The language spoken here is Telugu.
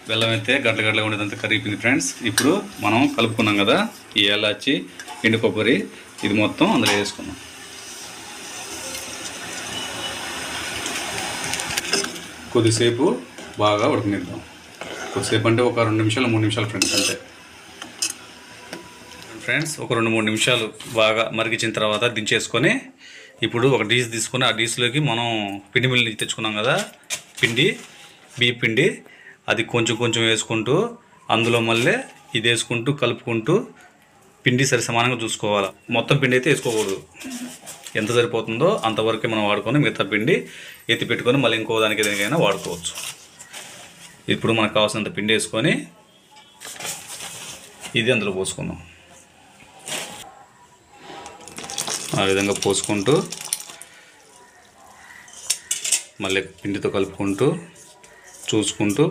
బెల్లం అయితే గడ్డ గడ్డగా ఉండేదంతా కరిగిపోయింది ఫ్రెండ్స్. ఇప్పుడు మనం కలుపుకున్నాం కదా ఈ ఏలాచి ఎండు కొబ్బరి, ఇది మొత్తం అందులో వేసుకున్నాం. కొద్దిసేపు బాగా ఉడకనిద్దాం. కొద్దిసేపు అంటే ఒక 2 నిమిషాలు 3 నిమిషాలు ఫ్రెండ్స్ అంతే. ఫ్రెండ్స్ ఒక 2-3 నిమిషాలు బాగా మరిగించిన తర్వాత దించేసుకొని ఇప్పుడు ఒక డీస్ తీసుకొని ఆ డీస్లోకి మనం పిండి మిల్లి తెచ్చుకున్నాం కదా బియ్య పిండి, అది కొంచెం కొంచెం వేసుకుంటూ అందులో మళ్ళీ ఇది వేసుకుంటూ కలుపుకుంటూ పిండి సరి సమానంగా చూసుకోవాలి. మొత్తం పిండి అయితే వేసుకోకూడదు, ఎంత సరిపోతుందో అంతవరకే మనం వాడుకొని మిగతా పిండి ఎత్తి పెట్టుకొని మళ్ళీ ఇంకో దానికి దేనికైనా వాడుకోవచ్చు. ఇప్పుడు మనకు కావాల్సినంత పిండి వేసుకొని ఇది అందులో పోసుకుందాం. ఆ విధంగా పోసుకుంటూ మళ్ళీ పిండితో కలుపుకుంటూ చూసుకుంటూ